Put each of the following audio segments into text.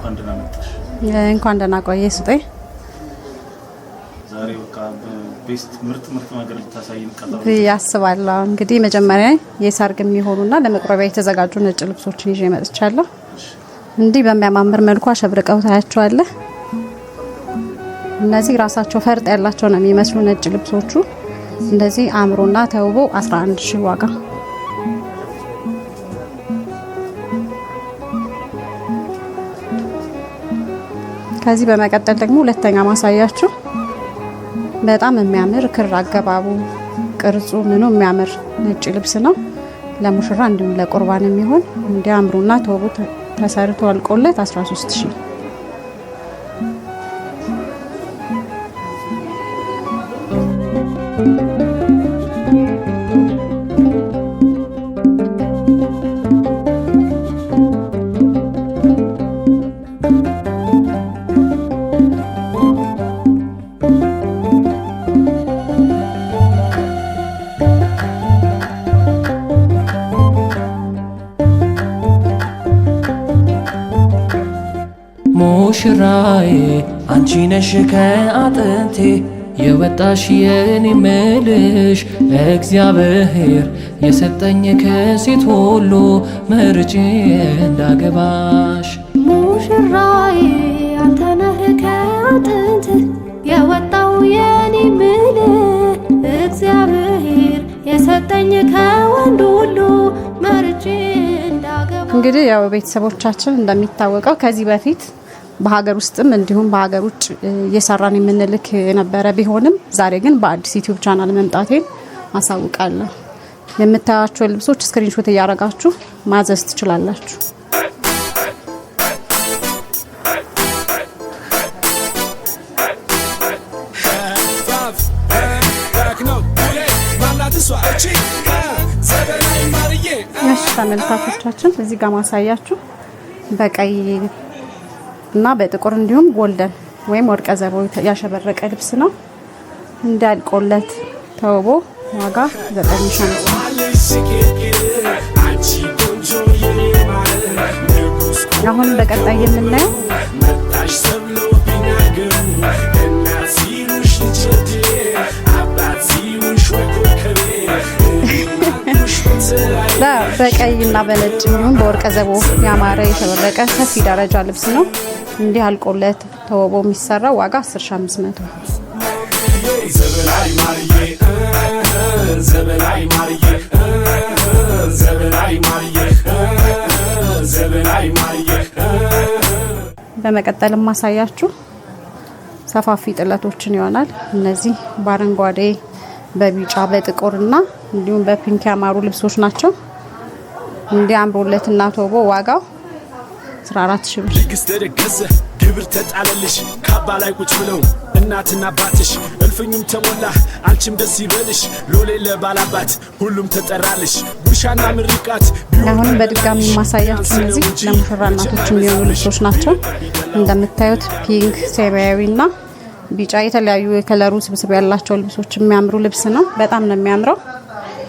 እንኳን ደህና ቆየ ስጠኝ። ዛሬ በቃ ቤስት ምርጥ ነገር ልታሳይን ቀጠሮ ያስባለሁ። እንግዲህ መጀመሪያ የሰርግ የሚሆኑና ለመቁረቢያ የተዘጋጁ ነጭ ልብሶችን ይዤ መጥቻለሁ። እንዲህ በሚያማምር መልኩ አሸብርቀው ታያቸዋለህ። እነዚህ ራሳቸው ፈርጥ ያላቸው ነው የሚመስሉ ነጭ ልብሶቹ እንደዚህ አምሮና ተውቦ 11000 ዋጋ። ከዚህ በመቀጠል ደግሞ ሁለተኛ ማሳያችሁ በጣም የሚያምር ክር አገባቡ ቅርጹ ምኑ የሚያምር ነጭ ልብስ ነው። ለሙሽራ እንዲሁም ለቁርባን የሚሆን እንዲያምሩና ተውቦ ተሰርቶ አልቆለት 13000። ሙሽራዬ አንቺ ነሽ ከአጥንቴ የወጣሽ የኔ ምልሽ እግዚአብሔር የሰጠኝ ከሴት ሁሉ መርጬ እንዳገባሽ። ሙሽራዬ አንተ ነህ ከአጥንት የወጣው የኔ ምልህ እግዚአብሔር የሰጠኝ ከወንድ ሁሉ መርጬ እንዳገባሽ። እንግዲህ ያው ቤተሰቦቻችን እንደሚታወቀው ከዚህ በፊት በሀገር ውስጥም እንዲሁም በሀገር ውጭ እየሰራን የምንልክ የነበረ ቢሆንም ዛሬ ግን በአዲስ ዩቲዩብ ቻናል መምጣቴን አሳውቃለሁ። የምታያቸው ልብሶች ስክሪንሾት እያደረጋችሁ ማዘዝ ትችላላችሁ። ተመልካቾቻችን እዚህ ጋር ማሳያችሁ በቀይ እና በጥቁር እንዲሁም ጎልደን ወይም ወርቀ ዘቦ ያሸበረቀ ልብስ ነው። እንዳልቆለት ተውቦ ዋጋ 9,000 ነው። አሁን በቀጣይ የምናየው በቀይና በነጭ እንዲሁም በወርቀ ዘቦ ያማረ የተበረቀ ሰፊ ደረጃ ልብስ ነው። እንዲህ አልቆለት ተውቦ የሚሰራው ዋጋ 10,500። በመቀጠል ማሳያችሁ ሰፋፊ ጥለቶችን ይሆናል። እነዚህ በአረንጓዴ በቢጫ በጥቁርና እንዲሁም በፒንክ ያማሩ ልብሶች ናቸው። እንዲያምሩለትና ተውቦ ዋጋው 14000 ብር። ልግስ ተደገሰ ግብር ተጣለልሽ ካባ ላይ ቁጭ ብለው እናትና አባትሽ እልፍኙም ተሞላ አንቺም ደስ ይበልሽ ሎሌ ለባላባት ሁሉም ተጠራልሽ ጉርሻና ምርቃት። አሁን በድጋሚ ማሳያችሁ እነዚህ ለሙሽራ እናቶች የሚሆኑ ልብሶች ናቸው። እንደምታዩት ፒንክ፣ ሰማያዊና ቢጫ የተለያዩ የከለሩ ስብስብ ያላቸው ልብሶች የሚያምሩ ልብስ ነው። በጣም ነው የሚያምረው።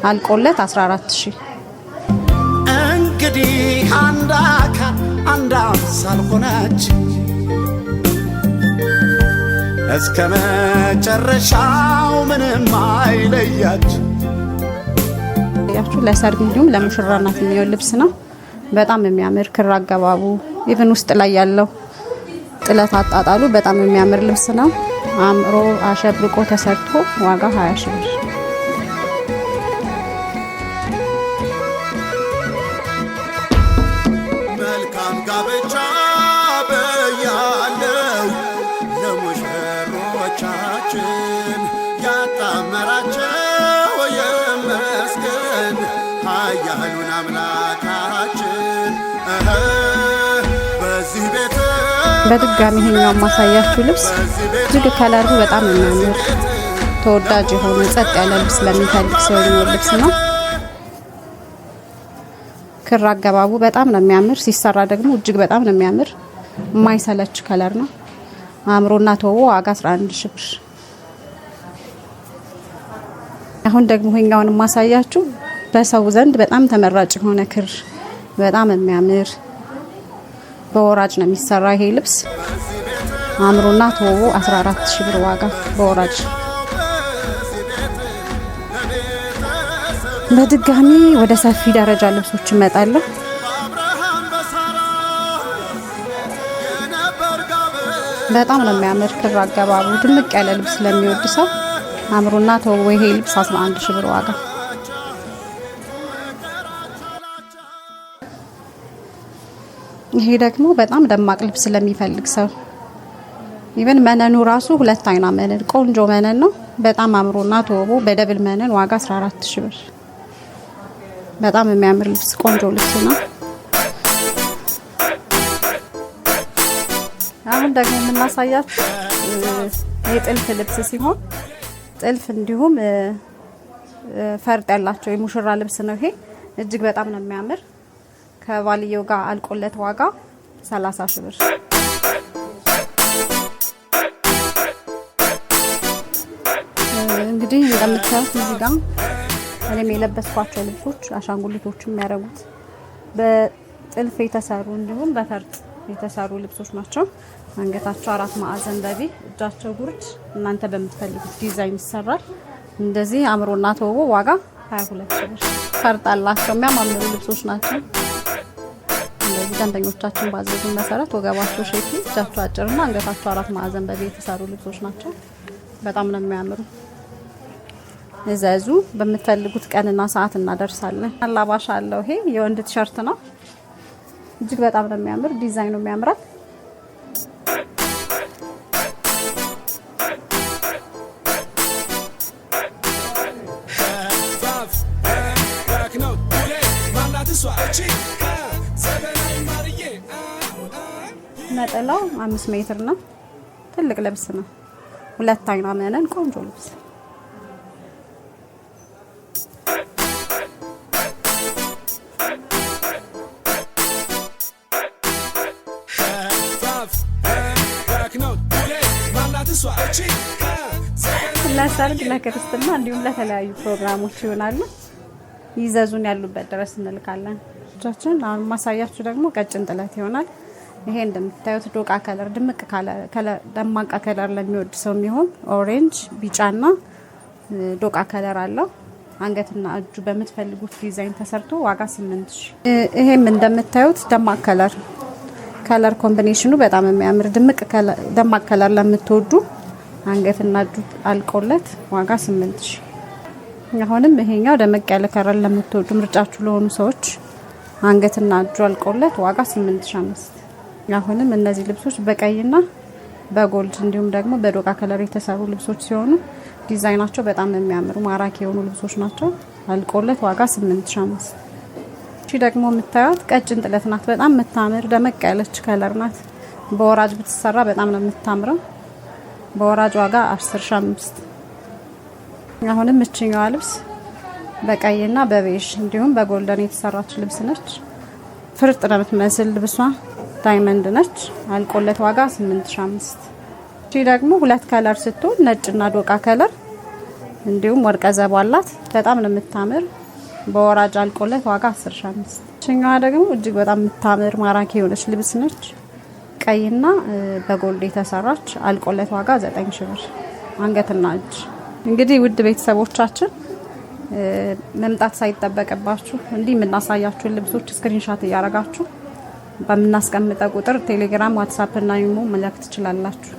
አልቆለት 14000። እንግዲህ አንድ አካል አንድ አምሳል ሆናችሁ እስከ መጨረሻው ምንም አይለያችሁ። ለሰርግ እንዲሁም ለሙሽራ እናት የሚሆን ልብስ ነው። በጣም የሚያምር ክር አገባቡ ኢቭን ውስጥ ላይ ያለው ጥለት አጣጣሉ በጣም የሚያምር ልብስ ነው። አምሮ አሸብርቆ ተሰርቶ ዋጋ 20000 ብር። መልካም ጋብቻ በያለው ለሙሽሮቻችን ያጣመራቸው የመስገን ኃያሉን አምላካችን በዚህ ቤት በድጋሚ ይሄኛው ማሳያችሁ ልብስ እጅግ ከለሩ በጣም የሚያምር ተወዳጅ የሆነ ጸጥ ያለ ልብስ ለሚፈልግ ሰው የሚሆን ልብስ ነው። ክር አገባቡ በጣም ነው የሚያምር። ሲሰራ ደግሞ እጅግ በጣም ነው የሚያምር። የማይሰለች ከለር ነው። አምሮና ተውቦ ዋጋ 11000 ብር። አሁን ደግሞ ይሄኛውን ማሳያችሁ በሰው ዘንድ በጣም ተመራጭ የሆነ ክር በጣም የሚያምር በወራጅ ነው የሚሰራ ይሄ ልብስ። አምሮና ተውቦ 14000 ብር ዋጋ በወራጅ። በድጋሚ ወደ ሰፊ ደረጃ ልብሶች እመጣለሁ። በጣም ነው የሚያምር ክር አገባቡ ድምቅ ያለ ልብስ ለሚወድ ሰው አምሮና ተውቦ ይሄ ልብስ 11000 ብር ዋጋ። ይሄ ደግሞ በጣም ደማቅ ልብስ ለሚፈልግ ሰው ኢቨን መነኑ ራሱ 2 አይና መነን ቆንጆ መነን ነው። በጣም አምሮና ተውቦ በደብል መነን ዋጋ 14000 ብር። በጣም የሚያምር ልብስ ቆንጆ ልብስ ነው። አሁን ደግሞ የምናሳያችሁ የጥልፍ ልብስ ሲሆን ጥልፍ እንዲሁም ፈርጥ ያላቸው የሙሽራ ልብስ ነው። ይሄ እጅግ በጣም ነው የሚያምር። ከባልየው ጋር አልቆለት ዋጋ 30000 ብር። እንግዲህ እንደምታዩት እዚህ ጋር እኔም የለበስኳቸው ልብሶች አሻንጉሊቶች የሚያደርጉት በጥልፍ የተሰሩ እንዲሁም በፈርጥ የተሰሩ ልብሶች ናቸው። አንገታቸው 4 ማዕዘን በቢ እጃቸው ጉርድ እናንተ በምትፈልጉት ዲዛይን ይሰራል። እንደዚህ አምሮና ተውቦ ዋጋ 22000 ብር። ፈርጥ አላቸው የሚያማምሩ ልብሶች ናቸው። እንደዚህ ደንበኞቻችን ባዘዙ መሰረት ወገባቸው ሼፕ እጃቸው አጭርና አንገታቸው 4 ማዕዘን በቢ የተሰሩ ልብሶች ናቸው። በጣም ነው የሚያምሩ። እዘዙ በምትፈልጉት ቀንና ሰዓት እናደርሳለን። አላባሽ አለው። ይሄ የወንድ ቲሸርት ነው። እጅግ በጣም ነው የሚያምር። ዲዛይኑ የሚያምራል። ነጠላው 5 ሜትር ነው። ትልቅ ልብስ ነው። 2 አይና መነን ቆንጆ ልብስ። ለሰርግ፣ ለክርስትና እንዲሁም ለተለያዩ ፕሮግራሞች ይሆናሉ። ይዘዙን ያሉበት ድረስ እንልካለን። እጃችን አሁን ማሳያችሁ ደግሞ ቀጭን ጥለት ይሆናል። ይሄ እንደምታዩት ዶቃ ከለር ደማቃ ከለር ለሚወድ ሰው የሚሆን ኦሬንጅ፣ ቢጫና ዶቃ ከለር አለው። አንገትና እጁ በምትፈልጉት ዲዛይን ተሰርቶ ዋጋ 8000። ይሄም እንደምታዩት ደማቅ ከለር ኮምቢኔሽኑ በጣም የሚያምር ደማቅ ከለር ለምትወዱ አንገትና እጁ አልቆለት ዋጋ 8000። አሁንም ይሄኛው ደመቅ ያለ ከለር ለምትወዱ ምርጫችሁ ለሆኑ ሰዎች አንገትና እጁ አልቆለት ዋጋ 8500። አሁንም እነዚህ ልብሶች በቀይና በጎልድ እንዲሁም ደግሞ በዶቃ ከለር የተሰሩ ልብሶች ሲሆኑ ዲዛይናቸው በጣም የሚያምሩ ማራኪ የሆኑ ልብሶች ናቸው። አልቆለት ዋጋ 8500። እቺ ደግሞ የምታዩት ቀጭን ጥለት ናት። በጣም የምታምር ደመቅ ያለች ከለር ናት። በወራጅ ብትሰራ በጣም ነው የምታምረው። በወራጅ ዋጋ 10500። አሁንም እቺኛዋ ልብስ በቀይና በቤዥ እንዲሁም በጎልደን የተሰራች ልብስ ነች። ፍርጥ ነው የምትመስል ልብሷ። ዳይመንድ ነች። አልቆለት ዋጋ 8500። እቺ ደግሞ 2 ከለር ስትሆን ነጭና ዶቃ ከለር እንዲሁም ወርቀ ዘቦ አላት። በጣም ነው የምታምር። በወራጅ አልቆለት ዋጋ 10500። እቺኛዋ ደግሞ እጅግ በጣም የምታምር ማራኪ የሆነች ልብስ ነች። ቀይና በጎልድ የተሰራች አልቆለት ዋጋ 9000 ብር። አንገትና እጅ። እንግዲህ ውድ ቤተሰቦቻችን መምጣት ሳይጠበቅባችሁ እንዲህ የምናሳያችሁን ልብሶች ስክሪንሻት እያደረጋችሁ በምናስቀምጠው ቁጥር ቴሌግራም፣ ዋትስአፕ እና ኢሞ መላክ ትችላላችሁ።